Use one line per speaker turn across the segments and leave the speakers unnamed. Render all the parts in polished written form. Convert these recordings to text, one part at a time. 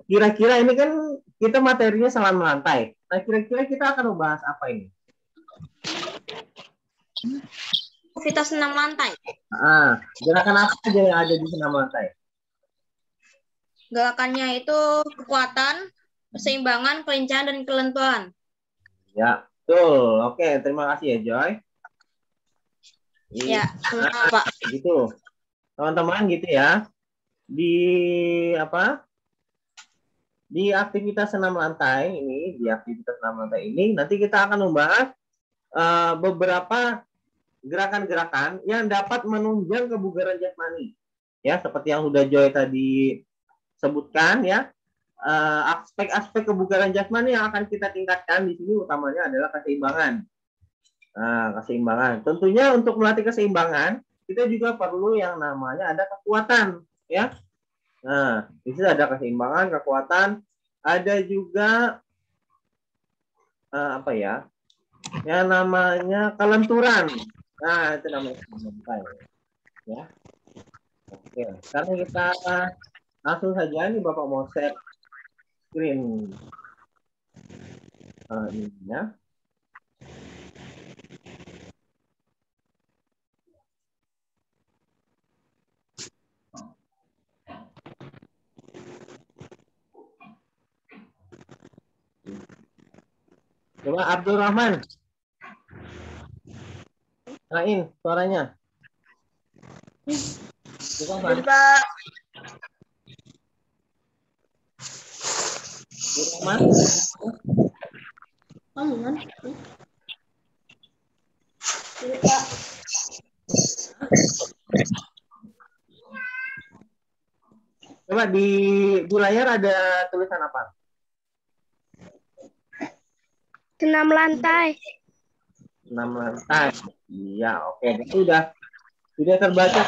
Kira-kira ini kan kita materinya salam lantai. Nah, kira-kira kita akan membahas apa ini?
Aktivitas senam lantai.
Gerakan apa saja yang ada di senam lantai?
Gerakannya itu kekuatan, keseimbangan, kelincahan, dan kelenturan.
Ya, betul. Oke, terima kasih ya, Joy.
Ya, sama Pak.
Gitu. Teman-teman gitu ya. Di aktivitas senam lantai ini, nanti kita akan membahas beberapa gerakan-gerakan yang dapat menunjang kebugaran jasmani. Ya, seperti yang sudah Joy tadi sebutkan ya. Aspek-aspek kebugaran jasmani yang akan kita tingkatkan di sini utamanya adalah keseimbangan. Keseimbangan. Tentunya untuk melatih keseimbangan, kita juga perlu yang namanya ada kekuatan, ya. Nah, di situ ada keseimbangan, kekuatan, ada juga yang namanya kelenturan. Nah, itu namanya kelenturan. Ya. Oke, sekarang kita langsung saja nih Bapak mau share screen ini ya. Coba Abdul Rahman. Nyalain suaranya. Coba Pak. Abdul Rahman. Coba di layar ada tulisan apa?
Senam lantai.
Senam lantai. Iya, oke. Itu sudah terbaca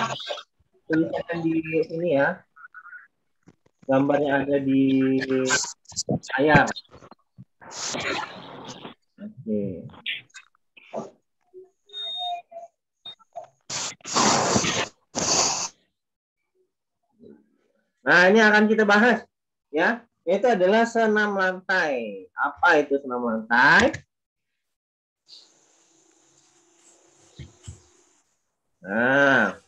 tulisan di sini ya. Gambarnya ada di layar. Oke. Nah, ini akan kita bahas ya. Itu adalah senam lantai. Apa itu senam lantai? Nah,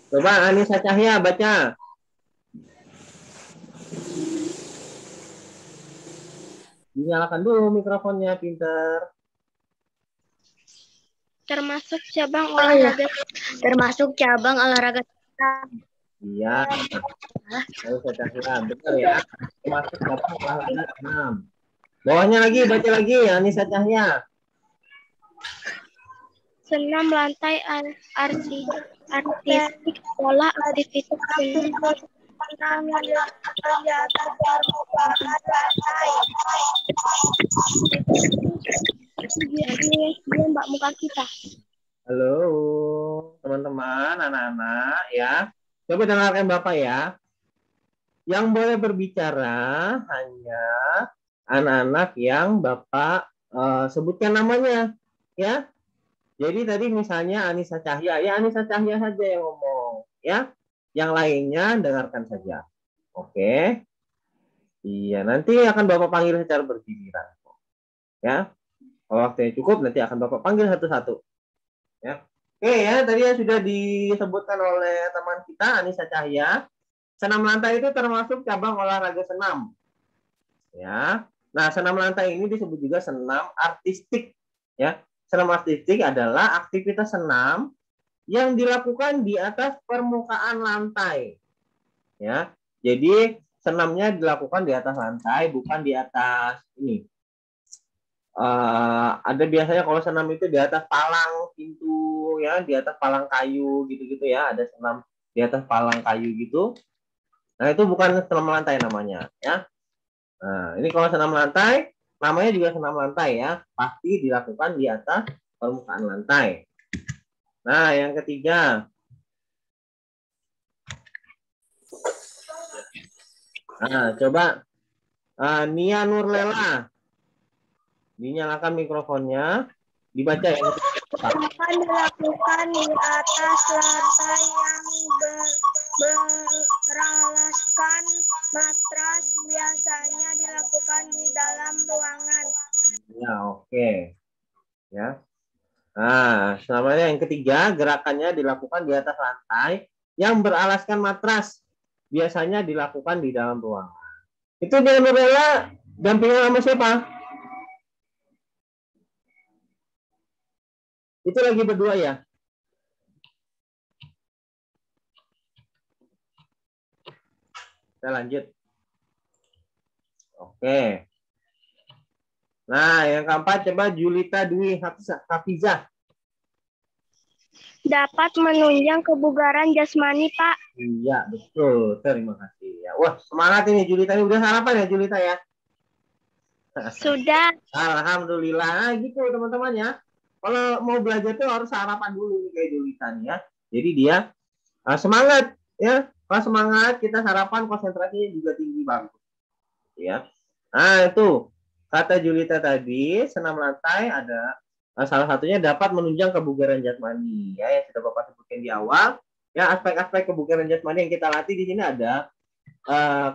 coba Anissa Cahya baca. Dinyalakan dulu mikrofonnya, pinter.
Termasuk cabang olahraga. Termasuk cabang olahraga.
Iya. Anissa Cahya, betul ya. Termasuk cabang olahraga senam. Bawahnya lagi, baca lagi Anissa Cahya.
Senam lantai artistik pola aktivitas senam di atas permukaan lantai. Dia Mbak muka kita.
Halo, teman-teman, anak-anak ya. Coba dengarkan Bapak ya. Yang boleh berbicara hanya anak-anak yang Bapak sebutkan namanya ya. Jadi tadi misalnya Anissa Cahya, ya Anissa Cahya saja yang ngomong, ya. Yang lainnya dengarkan saja. Oke. Iya, nanti akan Bapak panggil secara bergiliran. Ya. Kalau waktunya cukup, nanti akan Bapak panggil satu-satu. Ya. Oke ya, tadi ya sudah disebutkan oleh teman kita Anissa Cahya. Senam lantai itu termasuk cabang olahraga senam. Ya. Nah, senam lantai ini disebut juga senam artistik, ya. Senam artistik adalah aktivitas senam yang dilakukan di atas permukaan lantai. Ya. Jadi senamnya dilakukan di atas lantai, bukan di atas ini. Ada biasanya kalau senam itu di atas palang pintu, ya, di atas palang kayu gitu-gitu ya. Ada senam di atas palang kayu gitu. Nah, itu bukan senam lantai namanya, ya. Nah, ini kalau senam lantai namanya juga senam lantai ya, pasti dilakukan di atas permukaan lantai. Nah, yang ketiga. Nah, coba Nia Nurlela. Dinyalakan mikrofonnya, dibaca ya.
Akan dilakukan di atas lantai yang beralaskan Matras biasanya dilakukan di dalam ruangan.
Ya, oke. Ya. Nah, selanjutnya yang ketiga, gerakannya dilakukan di atas lantai yang beralaskan matras. Biasanya dilakukan di dalam ruangan. Itu dengan Nurella dampingan sama siapa? Itu lagi berdua ya? Kita lanjut. Oke. Nah, yang keempat coba Julita Dwi Hafizah.
Dapat menunjang kebugaran jasmani, Pak.
Iya, betul. Terima kasih. Ya. Wah, semangat ini Julita. Ini udah sarapan ya Julita ya?
Sudah.
Alhamdulillah. Nah, gitu teman-teman ya. Kalau mau belajar tuh harus sarapan dulu nih kayak Julita nih ya. Jadi dia semangat ya. Kalau semangat kita sarapan konsentrasinya juga tinggi banget. Ya. Nah, itu kata Julita tadi, senam lantai ada salah satunya dapat menunjang kebugaran jasmani ya yang sudah Bapak sebutkan di awal. Ya, aspek-aspek kebugaran jasmani yang kita latih di sini ada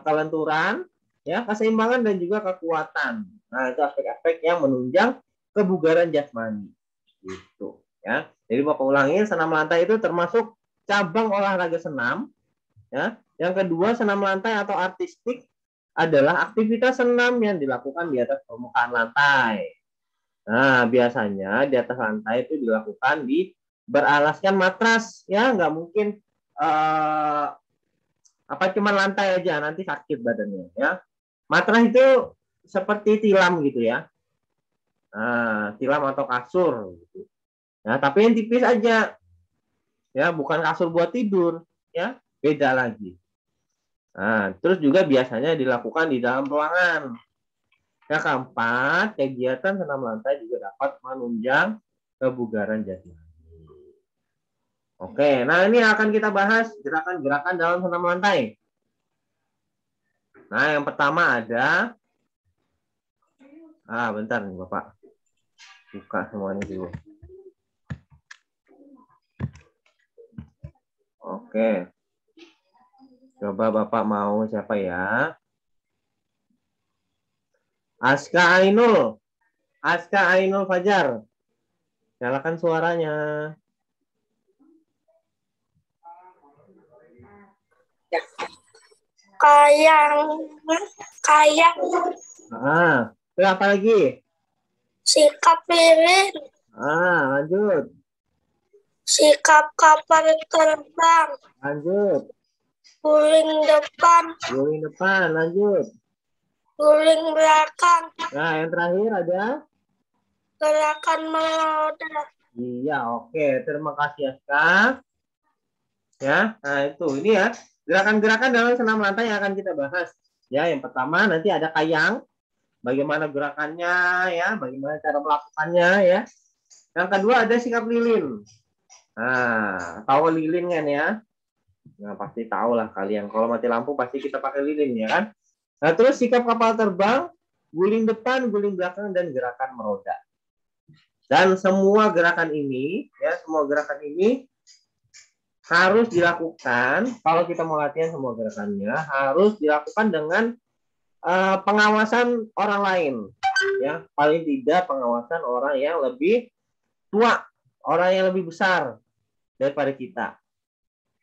kelenturan, ya, keseimbangan dan juga kekuatan. Nah, itu aspek-aspek yang menunjang kebugaran jasmani. Gitu, ya. Jadi Bapak ulangi, senam lantai itu termasuk cabang olahraga senam, ya. Yang kedua, senam lantai atau artistik adalah aktivitas senam yang dilakukan di atas permukaan lantai. Nah, biasanya di atas lantai itu dilakukan di beralaskan matras, ya, nggak mungkin cuma lantai aja, nanti sakit badannya, ya. Matras itu seperti tilam gitu ya. Nah, tilam atau kasur gitu. Ya, tapi yang tipis aja. Ya, bukan kasur buat tidur, ya. Beda lagi. Nah, terus juga biasanya dilakukan di dalam ruangan. Yang keempat, kegiatan senam lantai juga dapat menunjang kebugaran jasmani. Oke, nah ini akan kita bahas gerakan-gerakan dalam senam lantai. Nah, yang pertama ada, bentar nih Bapak, buka semuanya dulu. Oke. Coba Bapak mau siapa ya? Aska Ainul Fajar. Nyalakan suaranya.
Kayak
Terus apa lagi?
sikap lilin,
Lanjut.
sikap kapal terbang,
Lanjut.
guling depan,
Lanjut.
guling belakang,
Nah, yang terakhir ada?
gerakan meloda.
Iya, oke. Terima kasih Aska. Ya, nah itu ini ya gerakan-gerakan dalam senam lantai yang akan kita bahas. Ya, yang pertama nanti ada kayang, bagaimana gerakannya ya, bagaimana cara melakukannya ya. Yang kedua ada sikap lilin. Nah, tahu lilin kan ya? Nah, pasti tahu lah kalian. Kalau mati lampu pasti kita pakai lilin ya kan? Nah, terus sikap kapal terbang, guling depan, guling belakang dan gerakan meroda. Dan semua gerakan ini ya, harus dilakukan kalau kita mau latihan semua gerakannya harus dilakukan dengan pengawasan orang lain ya, paling tidak pengawasan orang yang lebih tua, orang yang lebih besar daripada kita.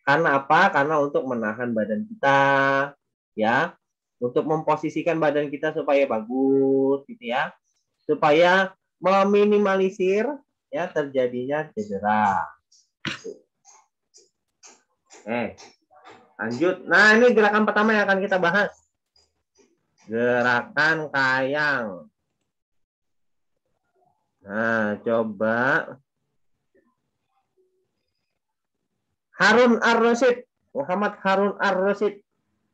Karena apa? Karena untuk menahan badan kita ya, untuk memposisikan badan kita supaya bagus gitu ya, supaya meminimalisir ya terjadinya cedera. Lanjut. Nah, ini gerakan pertama yang akan kita bahas. Gerakan kayang. Nah, coba Muhammad Harun Ar-Rasyid.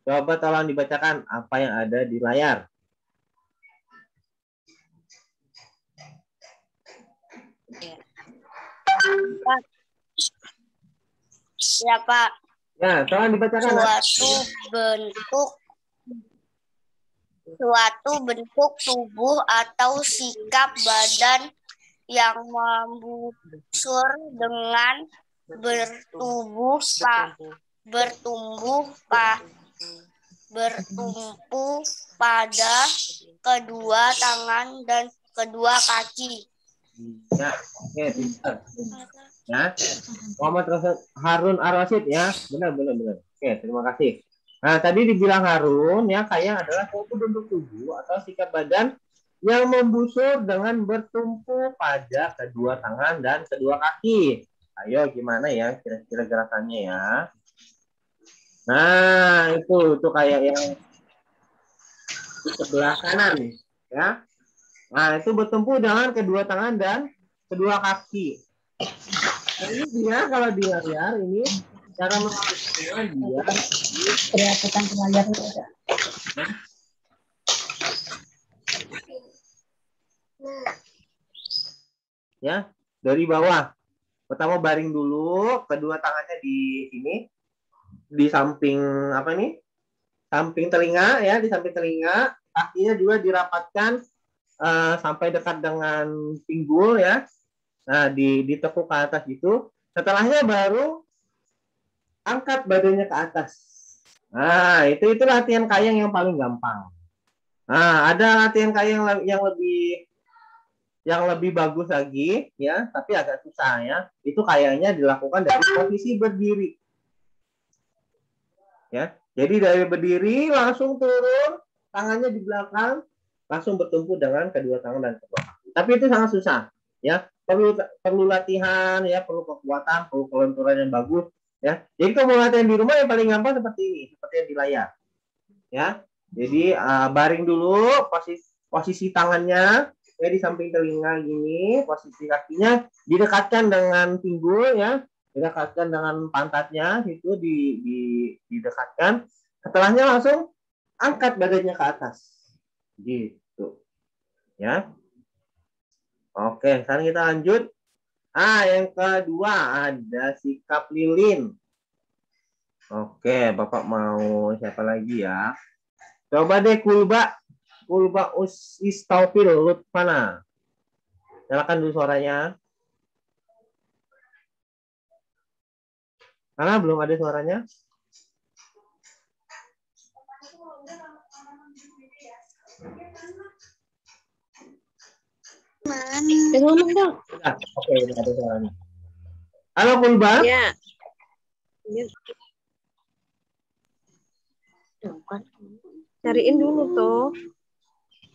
Coba tolong dibacakan apa yang ada di layar.
Ya, Pak.
Ya, tolong dibacakan.
Suatu bentuk tubuh atau sikap badan yang membusur dengan bertumbuh bertumpu pada kedua tangan dan kedua kaki.
Ya, oke, pintar. Ya, Muhammad Harun Ar-Rasyid ya, benar. Oke, terima kasih. Nah, tadi dibilang Harun ya, kayang adalah suatu bentuk tubuh atau sikap badan yang membusur dengan bertumpu pada kedua tangan dan kedua kaki. Ayo, gimana ya kira-kira gerakannya ya? Nah, itu kayak yang di sebelah kanan ya. Nah, itu bertumpu dengan kedua tangan dan kedua kaki. Nah, ini dia kalau di layar ini cara melakukannya dia
Kelihatan ke layar ada.
Ya, dari bawah. Pertama baring dulu, kedua tangannya di sini di samping apa nih? Samping telinga ya, di samping telinga, kakinya juga dirapatkan sampai dekat dengan pinggul ya. Nah, ditekuk ke atas gitu. Setelahnya baru angkat badannya ke atas. Nah, itu latihan kayang yang paling gampang. Nah, ada latihan kayang yang lebih bagus lagi ya, tapi agak susah ya. Itu kayaknya dilakukan dari posisi berdiri. Ya. Jadi dari berdiri langsung turun, tangannya di belakang, langsung bertumpu dengan kedua tangan dan kedua kaki. Tapi itu sangat susah ya. Perlu latihan ya, perlu kekuatan, perlu kelenturan yang bagus ya. Jadi kalau mau latihan di rumah yang paling gampang seperti ini, seperti yang di layar. Ya. Jadi baring dulu, posisi tangannya ya di samping telinga gini, posisi kakinya didekatkan dengan pinggul ya, didekatkan dengan pantatnya itu didekatkan. Setelahnya langsung angkat badannya ke atas. Gitu. Ya. Oke, sekarang kita lanjut. Yang kedua ada sikap lilin. Oke, Bapak mau siapa lagi ya? Coba deh Kulba Istaufil Lutfana. Silakan dulu suaranya. Karena belum ada suaranya.
Ngomong dong.
Ya, oke, udah ada suaranya. Halo Kulba.
Ya. Cariin dulu tuh.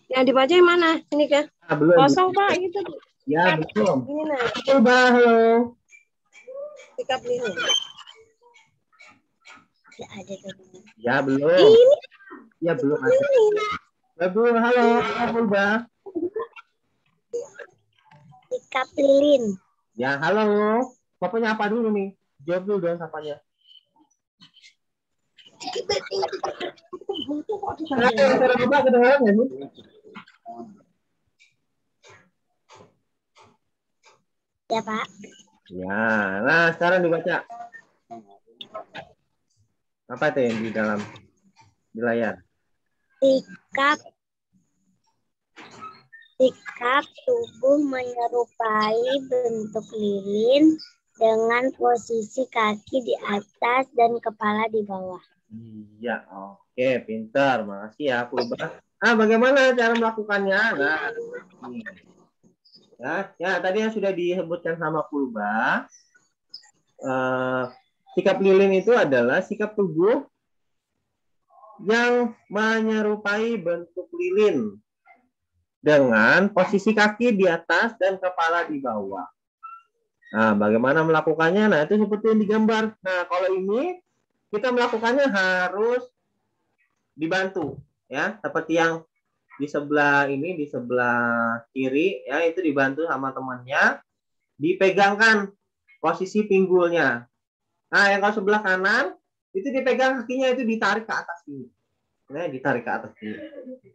Yang dibaca yang mana? Ini kan?
Belum.
Kosong Pak itu.
Ya, belum.
Ini nah.
Kulba, halo.
Sikap lilin.
Ya, belum.
Ini.
Ya, belum ada. Ya, belum. Halo, Kulba.
Sikap lilin.
Ya, halo. Bapaknya apa dulu nih? Jawab dulu dong sapanya. Suara Bapak kedengaran nggak sih?
Ya, Pak.
Ya, nah sekarang dibaca. Apa itu yang di layar?
Sikap tubuh menyerupai bentuk lilin dengan posisi kaki di atas dan kepala di bawah.
Iya, oke, pintar. Makasih ya, Kulba. Bagaimana cara melakukannya? Nah, ya, tadi yang sudah disebutkan sama Kulba. Sikap lilin itu adalah sikap tubuh yang menyerupai bentuk lilin dengan posisi kaki di atas dan kepala di bawah. Nah, bagaimana melakukannya? Nah, itu seperti yang digambar. Nah, kalau ini kita melakukannya harus dibantu, ya, seperti yang di sebelah ini, di sebelah kiri, ya, itu dibantu sama temannya, dipegangkan posisi pinggulnya. Nah, yang kalau sebelah kanan itu dipegang kakinya, itu ditarik ke atas ini, ya, ditarik ke atas ini.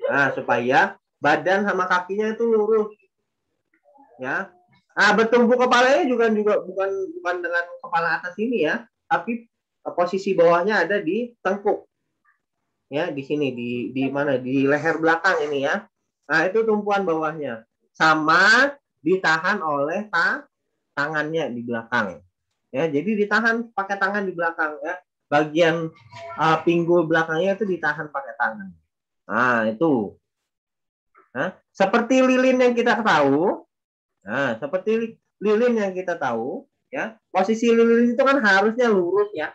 Nah, supaya badan sama kakinya itu lurus, ya. Nah, bertumpu kepalanya juga bukan dengan kepala atas ini ya, tapi posisi bawahnya ada di tengkuk, ya, di sini di mana, di leher belakang ini ya. Nah, itu tumpuan bawahnya, sama ditahan oleh tangannya di belakang, ya. Jadi ditahan pakai tangan di belakang, ya. bagian pinggul belakangnya itu ditahan pakai tangan. Nah, itu. Nah, seperti lilin yang kita tahu. Nah, seperti lilin yang kita tahu, ya. Posisi lilin itu kan harusnya lurus ya.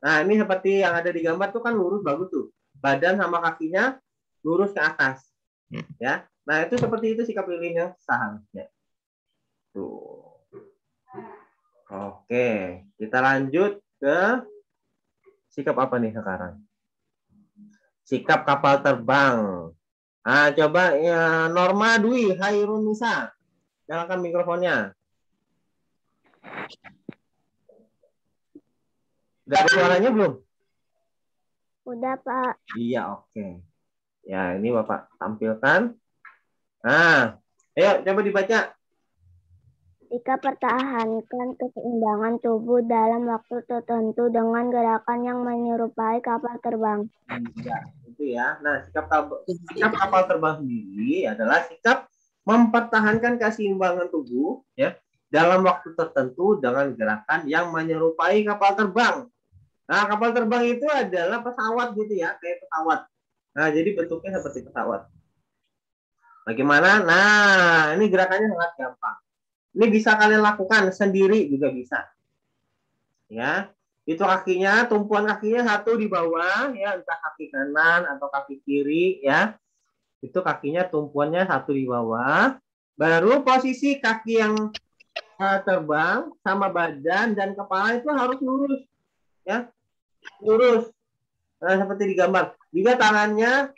Nah, ini seperti yang ada di gambar tuh kan lurus bagus tuh. Badan sama kakinya lurus ke atas. Ya. Nah, itu seperti itu sikap lilinnya seharusnya. Tuh. Oke, kita lanjut ke sikap apa nih sekarang? Sikap kapal terbang. Nah, coba ya, Norma Dwi Hairunisa. Nyalakan mikrofonnya. Udah ada suaranya belum?
Udah, Pak.
Iya, oke. Ya, ini Bapak tampilkan. Nah, ayo coba dibaca.
Jika pertahankan keseimbangan tubuh dalam waktu tertentu dengan gerakan yang menyerupai kapal terbang.
Ya, itu ya. Nah, sikap kapal terbang sendiri adalah sikap mempertahankan keseimbangan tubuh ya dalam waktu tertentu dengan gerakan yang menyerupai kapal terbang. Nah, kapal terbang itu adalah pesawat gitu ya, kayak pesawat. Nah, jadi bentuknya seperti pesawat. Bagaimana? Nah, ini gerakannya sangat gampang. Ini bisa kalian lakukan sendiri juga bisa. Ya, itu kakinya, tumpuan kakinya satu di bawah, ya, entah kaki kanan atau kaki kiri, ya. Itu kakinya tumpuannya satu di bawah. Baru posisi kaki yang terbang sama badan dan kepala itu harus lurus, ya, lurus. Nah, seperti di gambar. Juga tangannya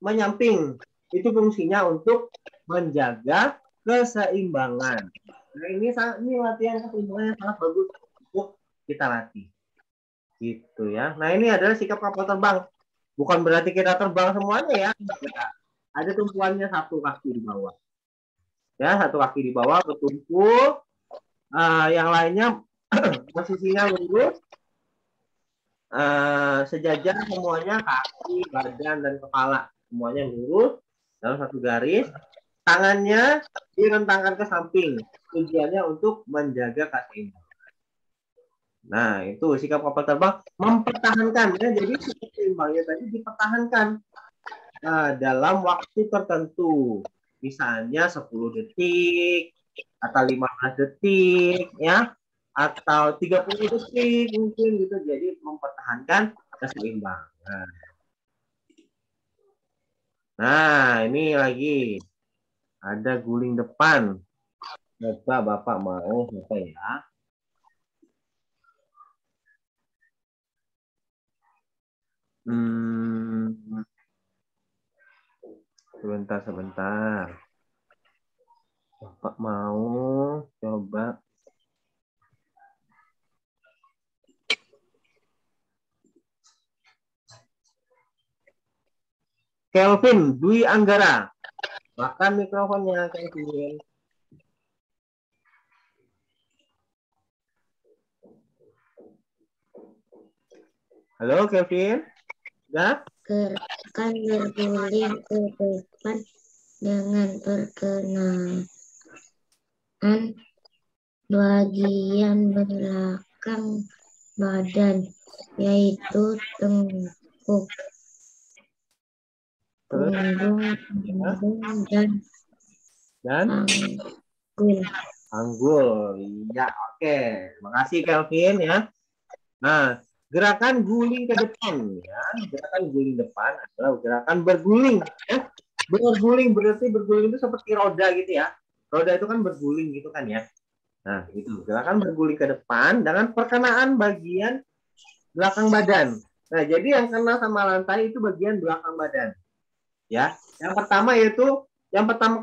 menyamping. Itu fungsinya untuk menjaga keseimbangan. Nah, ini latihan keseimbangan yang sangat bagus untuk kita latih. Gitu ya. Nah, ini adalah sikap kapal terbang. Bukan berarti kita terbang semuanya ya. Ada tumpuannya satu kaki di bawah. Ya, satu kaki di bawah bertumpu. Yang lainnya posisinya lurus. Sejajar semuanya, kaki, badan, dan kepala. Semuanya lurus dalam satu garis. Tangannya direntangkan ke samping. Tujuannya untuk menjaga keseimbangan. Nah, itu sikap kapal terbang mempertahankan. Ya. Jadi sikap seimbangnya tadi dipertahankan dalam waktu tertentu. Misalnya 10 detik, atau 15 detik, ya, atau 30 detik mungkin gitu. Jadi mempertahankan keseimbangan. Nah, ini lagi. Ada guling depan. Coba Bapak mau apa ya? Sebentar. Bapak mau coba. Kelvin Dwi Anggara. Makan mikrofonnya, Kelvin. Halo, Kelvin. Ya?
Gerakan berguling ke depan dengan perkenaan bagian belakang badan, yaitu tengkuk, punggung, dan
panggul. Ya, oke. Makasih Kelvin ya. Nah, gerakan guling ke depan ya. Gerakan guling depan adalah gerakan berguling ya. Berguling berarti berguling itu seperti roda gitu ya. Roda itu kan berguling gitu kan ya. Nah, itu gerakan berguling ke depan dengan perkenaan bagian belakang badan. Nah, jadi yang kena sama lantai itu bagian belakang badan. Ya, yang pertama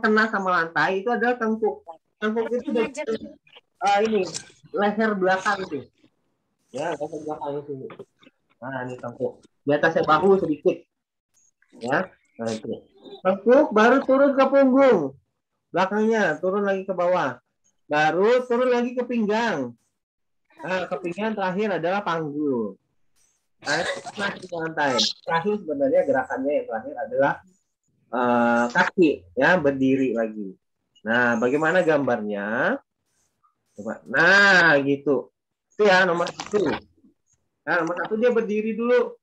kena sama lantai itu adalah tengkuk. Tengkuk itu ini leher belakang itu. Ya, leher belakang itu. Nah, ini tengkuk. Di atasnya bahu sedikit. Ya, nah itu. Tengkuk baru turun ke punggung. Belakangnya turun lagi ke bawah. Baru turun lagi ke pinggang. Nah, ke pinggang terakhir adalah panggul. Nah, ke lantai. Terakhir sebenarnya gerakannya yang terakhir adalah kaki, ya, berdiri lagi. Nah, bagaimana gambarnya? Coba. Nah, gitu. Itu ya nomor 1. Nah, nomor 1 dia berdiri dulu.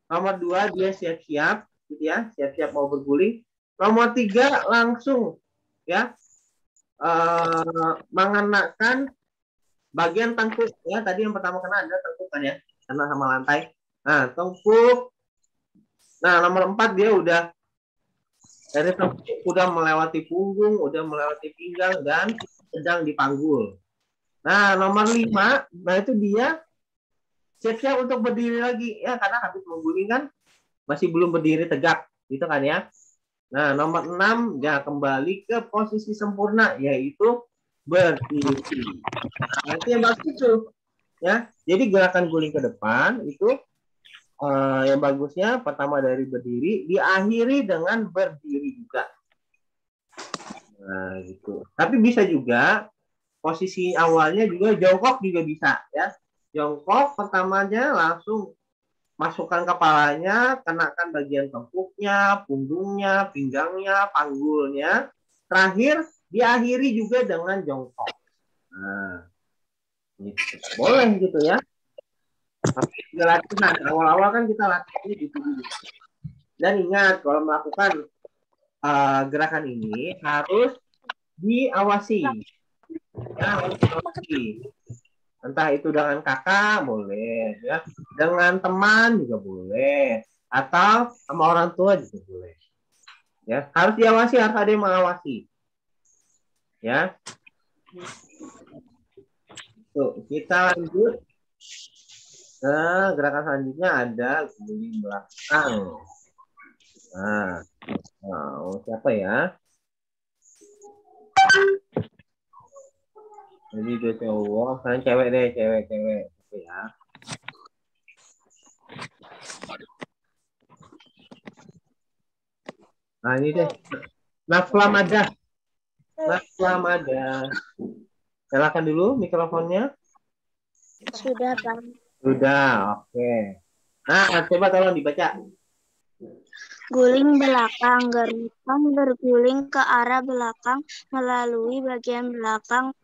Nomor 2 dia siap-siap, gitu ya, siap-siap mau berguling. Nomor 3 langsung, ya, mengenakan bagian tengkuk, ya. Tadi yang pertama kena ada tengkuk kan ya, kena sama lantai. Nah, tengkuk. Nah, nomor 4 dia udah dari tengkuk udah melewati punggung, udah melewati pinggang dan sedang dipanggul. Nah, nomor 5, nah itu dia siap-siap untuk berdiri lagi, ya, karena habis mengguling kan masih belum berdiri tegak, gitu kan ya. Nah, nomor 6 ya kembali ke posisi sempurna, yaitu berdiri. Nah, itu yang bagus itu, ya. Jadi gerakan guling ke depan itu yang bagusnya pertama dari berdiri, diakhiri dengan berdiri juga. Nah, gitu. Tapi bisa juga posisi awalnya juga jongkok juga bisa, ya. Jongkok pertamanya langsung masukkan kepalanya, kenakan bagian tengkuknya, punggungnya, pinggangnya, panggulnya. Terakhir, diakhiri juga dengan jongkok. Nah, gitu. Boleh gitu ya. Tapi latihan, awal-awal kan kita latihannya gitu dulu. Dan ingat, kalau melakukan gerakan ini harus diawasi. Ya, harus diawasi. Entah itu dengan kakak boleh, ya, dengan teman juga boleh, atau sama orang tua juga boleh. Ya, harus diawasi, harus ada yang mengawasi. Ya. Tuh, kita lanjut ke gerakan selanjutnya, ada guling belakang. Nah, siapa ya? Jadi dia cowok, sekarang cewek deh, cewek ya. Nah, ini deh. Naflamada. Silakan dulu mikrofonnya.
Sudah, Pak.
Sudah, oke. Nah, coba tolong dibaca.
Guling belakang, gerakan berguling ke arah belakang melalui bagian belakang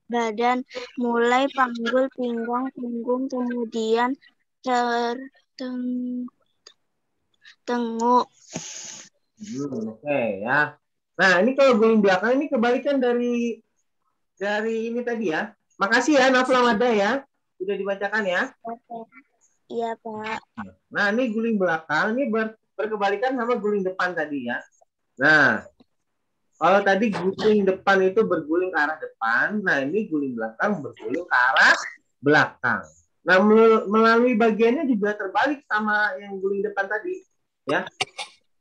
badan, mulai panggul, pinggang, punggung, kemudian tenguk.
Oke, ya. Nah, ini kalau guling belakang ini kebalikan dari ini tadi ya. Makasih ya, Naflamada ya. Sudah dibacakan ya.
Iya, Pak.
Nah, ini guling belakang, ini berkebalikan sama guling depan tadi ya. Nah, kalau tadi guling depan itu berguling ke arah depan, nah ini guling belakang berguling ke arah belakang. Nah, melalui bagiannya juga terbalik sama yang guling depan tadi, ya.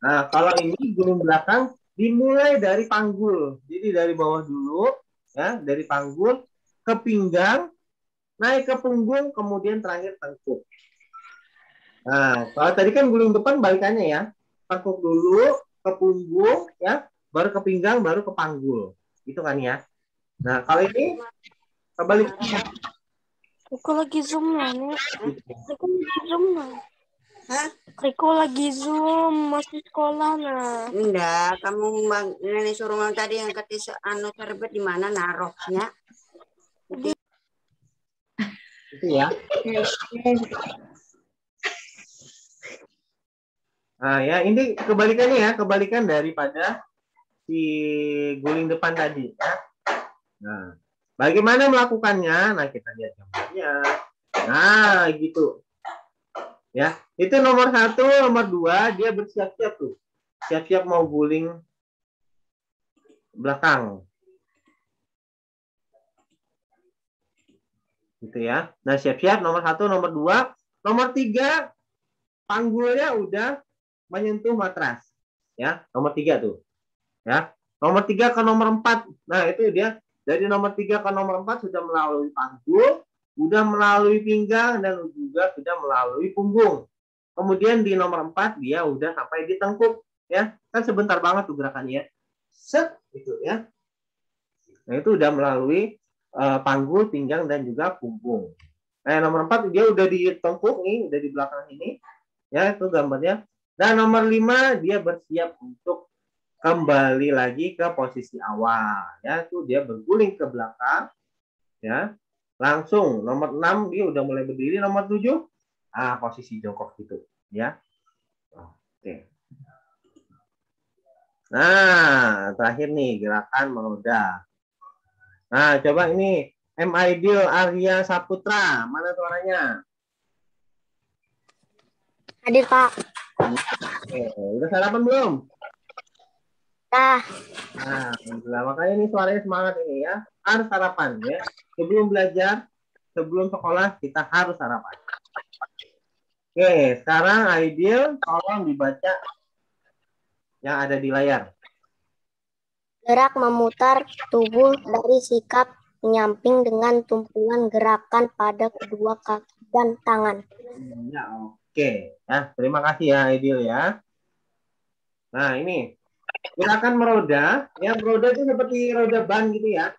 Nah, kalau ini guling belakang dimulai dari panggul. Jadi dari bawah dulu, ya, dari panggul ke pinggang, naik ke punggung, kemudian terakhir tengkuk. Nah, kalau tadi kan guling depan balikannya ya. Tengkuk dulu, ke punggung, ya, baru ke pinggang, baru ke panggul. Gitu kan ya. Nah, kalau ini kebaliknya.
Riko lagi Zoom nih. Riko lagi Zoom nih.
Hah?
Riko lagi Zoom, masih sekolah nah.
Enggak, kamu nenek suruh tadi yang kata terbet di mana naruhnya?
Itu ya. Nah, ya, ini kebalikannya ya, kebalikan daripada si guling depan tadi ya. Nah, bagaimana melakukannya? Nah, kita lihat gambarnya. Nah, gitu. Ya, itu nomor 1, nomor 2 dia bersiap-siap tuh. Siap-siap mau guling belakang. Gitu ya. Nah, siap-siap nomor 1, nomor 2, nomor 3 panggulnya udah menyentuh matras. Ya, nomor 3 tuh. Ya. Nomor 3 ke nomor 4. Nah, itu dia dari nomor 3 ke nomor 4 sudah melalui panggul, sudah melalui pinggang, dan juga sudah melalui punggung. Kemudian di nomor 4 dia udah sampai di tengkuk. Ya, kan sebentar banget tuh gerakannya. Set, gitu ya. Nah, itu udah melalui panggul, pinggang, dan juga punggung. Nah, nomor 4 dia udah di tengkuk nih, udah di belakang ini. Ya, itu gambarnya. Dan nomor 5 dia bersiap untuk kembali lagi ke posisi awal. Ya, itu dia berguling ke belakang. Ya. Langsung nomor 6 dia udah mulai berdiri, nomor 7 Posisi jongkok gitu, ya. Oke. Nah, terakhir nih gerakan meroda. Nah, coba ini M. Aidil Arya Saputra, mana suaranya?
Hadir, Pak.
Oke, udah sarapan belum?
Nah,
Nah, alhamdulillah. Makanya ini suaranya semangat ini ya. Harus sarapan ya. Sebelum belajar, sebelum sekolah, kita harus sarapan. Oke, sekarang Aidil, tolong dibaca yang ada di layar.
gerak memutar tubuh dari sikap menyamping dengan tumpuan gerakan pada kedua kaki dan tangan.
Ya, oke. Ya, terima kasih ya Aidil ya. Nah, ini gerakan meroda. Ya, meroda itu seperti roda ban gitu ya.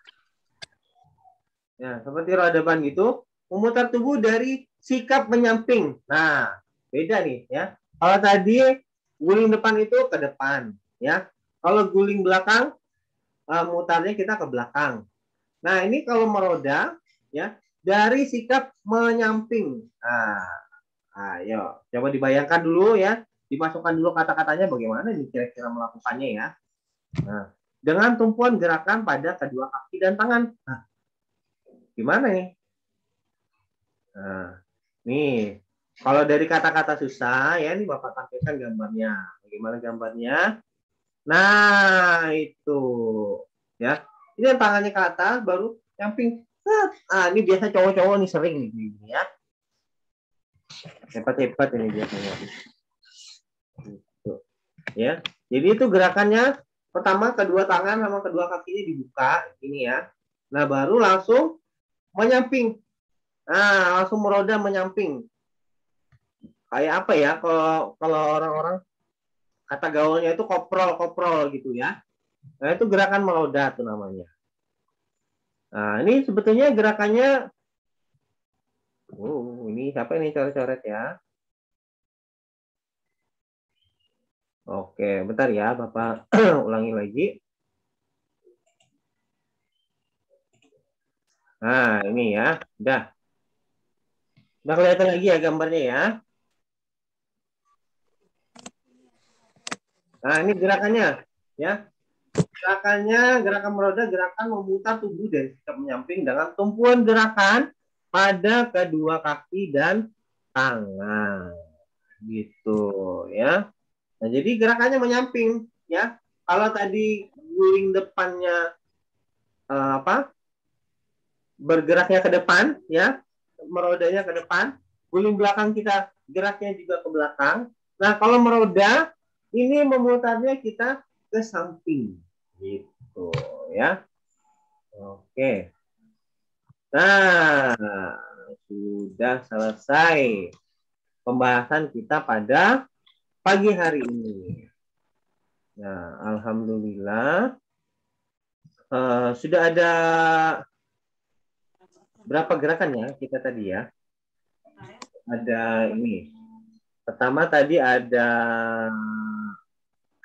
Ya, seperti roda ban gitu. Memutar tubuh dari sikap menyamping. Nah, beda nih ya. Kalau tadi guling depan itu ke depan, ya. Kalau guling belakang, mutarnya kita ke belakang. Nah, ini kalau meroda, ya, dari sikap menyamping. Nah, ayo, coba dibayangkan dulu ya. Dimasukkan dulu kata-katanya bagaimana nih kira-kira melakukannya ya. Nah, dengan tumpuan gerakan pada kedua kaki dan tangan. Nah, gimana nih? Nah, nih, kalau dari kata-kata susah ya, ini Bapak tampilkan gambarnya. Bagaimana gambarnya? Nah, itu. Ya. Ini yang tangannya ke atas, baru nyamping. Ini biasa cowok-cowok nih sering nih ya. Hebat-hebat ini biasanya. Gitu. Ya. Jadi itu gerakannya pertama kedua tangan sama kedua kakinya dibuka ini ya. Nah, baru langsung menyamping. Nah, langsung meroda menyamping. Kayak apa ya kalau orang-orang kata gaulnya itu koprol gitu ya. Nah, itu gerakan meroda tuh namanya. Nah, ini sebetulnya gerakannya ini siapa ini coret-coret ya? Oke, bentar ya, Bapak ulangi lagi. Nah, ini ya, udah. Udah kelihatan lagi ya gambarnya ya. Nah, ini gerakannya ya. Gerakan meroda, gerakan memutar tubuh dari sikap menyamping dengan tumpuan gerakan pada kedua kaki dan tangan. Gitu ya. Nah, jadi gerakannya menyamping ya. Kalau tadi guling depannya bergeraknya ke depan ya, merodanya ke depan, guling belakang kita geraknya juga ke belakang. Nah, kalau meroda ini memutarnya kita ke samping gitu ya. Oke. Nah, sudah selesai pembahasan kita pada pagi hari ini. Nah, alhamdulillah sudah ada berapa gerakan ya kita tadi ya? Ada ini. Pertama tadi ada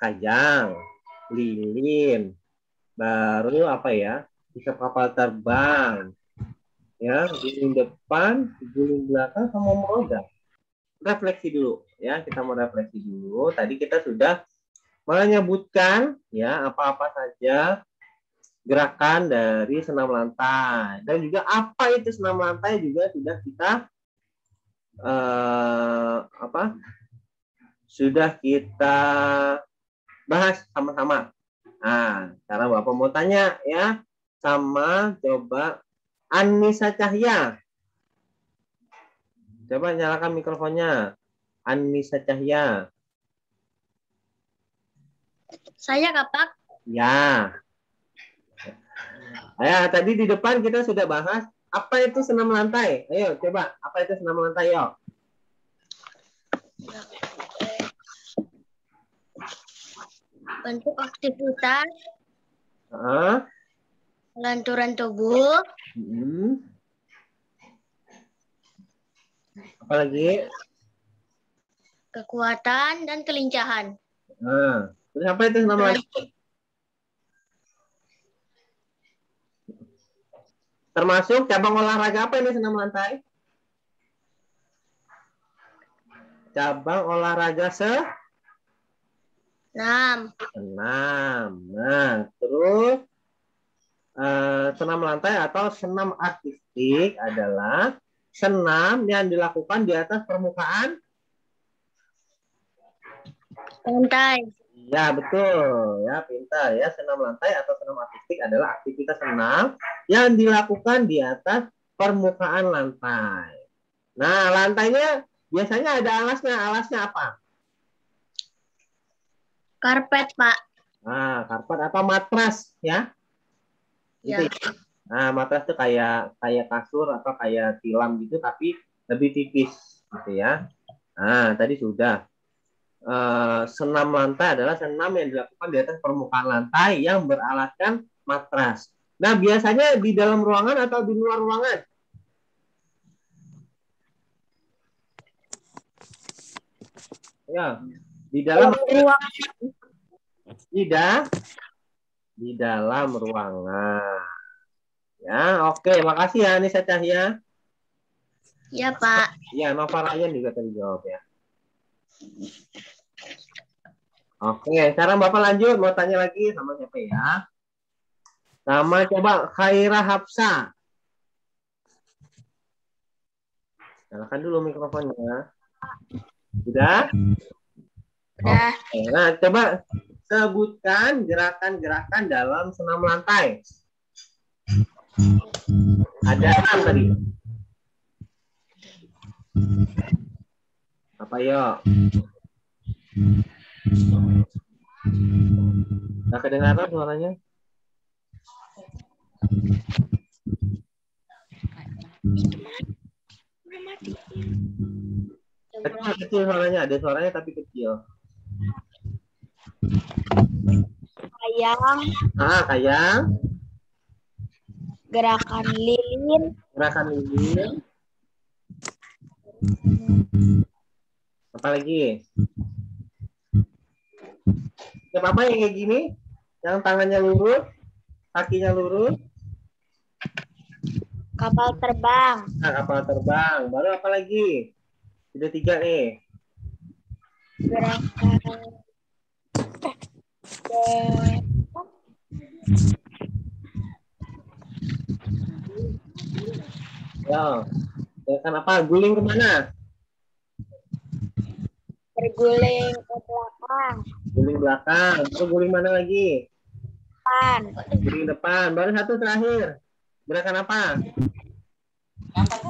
kajang, lilin, baru apa ya? Sikap kapal terbang, ya, guling depan, guling belakang, sama meroda. Refleksi dulu, ya. Kita mau refleksi dulu. Tadi kita sudah menyebutkan, ya, apa-apa saja gerakan dari senam lantai dan juga apa itu senam lantai juga sudah kita sudah kita bahas sama-sama. Nah, sekarang Bapak mau tanya ya sama coba Annisa Cahya. Coba nyalakan mikrofonnya. Annisa Cahya.
Saya Kapak.
Ya. Ya, tadi di depan kita sudah bahas apa itu senam lantai. Ayo, coba. Apa itu senam lantai, yuk.
Bentuk aktivitas, pelanturan tubuh,
apa lagi?
kekuatan dan kelincahan.
Terus apa itu senam lantai? Termasuk cabang olahraga apa ini senam lantai? cabang olahraga
Enam.
senam. Nah, terus senam lantai atau senam artistik adalah senam yang dilakukan di atas permukaan.
Lantai.
Ya, betul. Ya, pintar ya. Senam lantai atau senam artistik adalah aktivitas senam yang dilakukan di atas permukaan lantai. Nah, lantainya biasanya ada alasnya. Alasnya apa?
Karpet, Pak.
Nah, karpet atau matras ya.
Ya.
Gitu ya. Nah, matras itu kayak kasur atau kayak tilam gitu tapi lebih tipis gitu ya. Nah, tadi sudah. Senam lantai adalah senam yang dilakukan di atas permukaan lantai yang beralaskan matras. Nah, biasanya di dalam ruangan atau di luar ruangan? Ya, di dalam
ruangan.
di dalam ruangan. Ya, oke, makasih ya Nisa Cahya.
Ya, Pak.
Ya, Nova Ryan juga tadi jawab ya. Oke, sekarang Bapak lanjut mau tanya lagi sama siapa ya? Sama coba Khaira Hafsa. Nyalakan dulu mikrofonnya. Sudah?
Udah.
Oke, nah coba sebutkan gerakan-gerakan dalam senam lantai. Ada 6 tadi. Apa yuk? Nggak kedengaran suaranya? Kecil suaranya, ada suaranya tapi kecil.
Kayang,
Kayang.
gerakan lilin,
Gerakan lilin. Apa lagi? Siapa apa yang kayak gini? Yang tangannya lurus, kakinya lurus.
kapal terbang,
Nah, kapal terbang. Baru apa lagi? Sudah 3 nih.
gerakan
Ya. Gerakan apa? Guling kemana?
berguling ke belakang,
Guling belakang. Terus guling mana lagi?
depan,
Guling depan. Baru satu terakhir. Gerakan apa?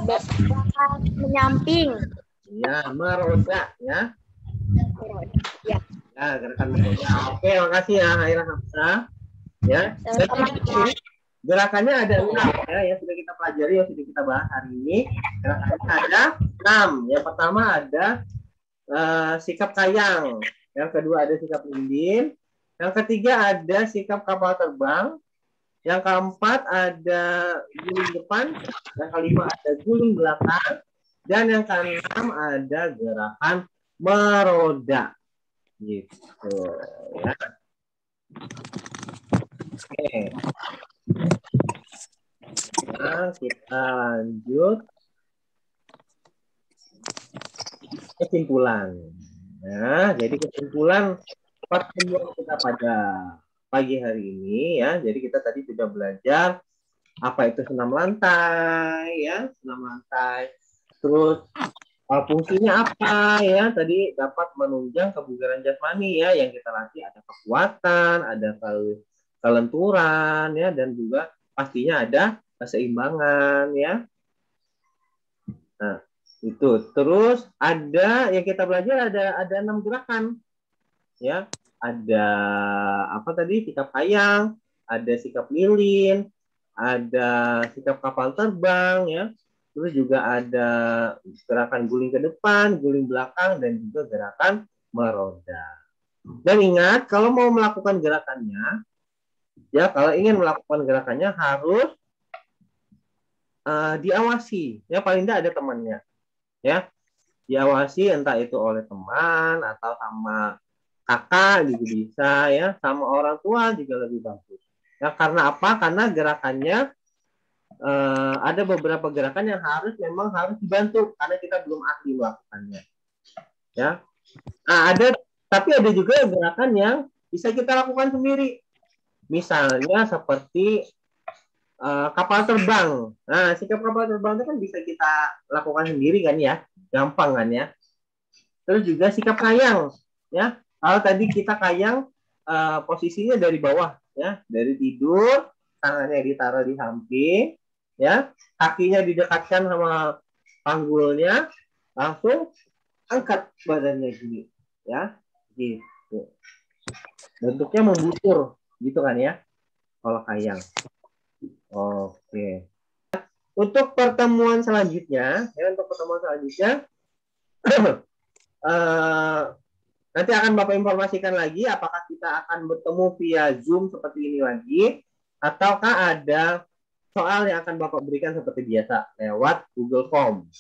gerakan menyamping.
Ya, meroda ya.
Ya,
Ya, gerakan meroda. Oke, makasih ya Haira Hafsa. Ya.
sama-sama.
Gerakannya ada 6 ya, yang sudah kita pelajari, yang sudah kita bahas hari ini. Gerakannya ada 6. Yang pertama ada sikap kayang. Yang kedua ada sikap lilin. Yang ketiga ada sikap kapal terbang. Yang keempat ada guling depan. Yang kelima ada guling belakang. Dan yang keenam ada gerakan meroda. Gitu ya. Oke. Nah, kita lanjut kesimpulan. Nah, jadi kesimpulan pertemuan kita pada pagi hari ini ya. Jadi kita tadi sudah belajar apa itu senam lantai ya, senam lantai. Terus fungsinya apa ya? Tadi dapat menunjang kebugaran jasmani ya, yang kita latih ada kekuatan, ada kelenturan ya, dan juga pastinya ada keseimbangan ya. Nah, itu. Terus ada yang kita belajar ada 6 gerakan. Ya, ada apa tadi? Sikap kayang, ada sikap lilin, ada sikap kapal terbang ya. Terus juga ada gerakan guling ke depan, guling belakang, dan juga gerakan meroda. Dan ingat, kalau mau melakukan gerakannya, ya kalau ingin melakukan gerakannya harus diawasi. Ya paling tidak ada temannya. Ya, diawasi entah itu oleh teman atau sama kakak juga bisa ya, sama orang tua juga lebih bagus. Ya karena apa? Karena gerakannya ada beberapa gerakan yang memang harus dibantu karena kita belum ahli melakukannya. Ya. Nah, tapi ada juga gerakan yang bisa kita lakukan sendiri. Misalnya seperti kapal terbang. Nah, sikap kapal terbang itu kan bisa kita lakukan sendiri kan ya, gampang kan ya. Terus juga sikap kayang, ya. Kalau tadi kita kayang posisinya dari bawah, ya, dari tidur, tangannya ditaruh di samping, ya, kakinya didekatkan sama panggulnya, langsung angkat badannya gini, ya, gitu. Bentuknya membusur, gitu kan ya, kalau kayang. Oke. Untuk pertemuan selanjutnya, nanti akan Bapak informasikan lagi apakah kita akan bertemu via Zoom seperti ini lagi, ataukah ada soal yang akan Bapak berikan seperti biasa lewat Google Form.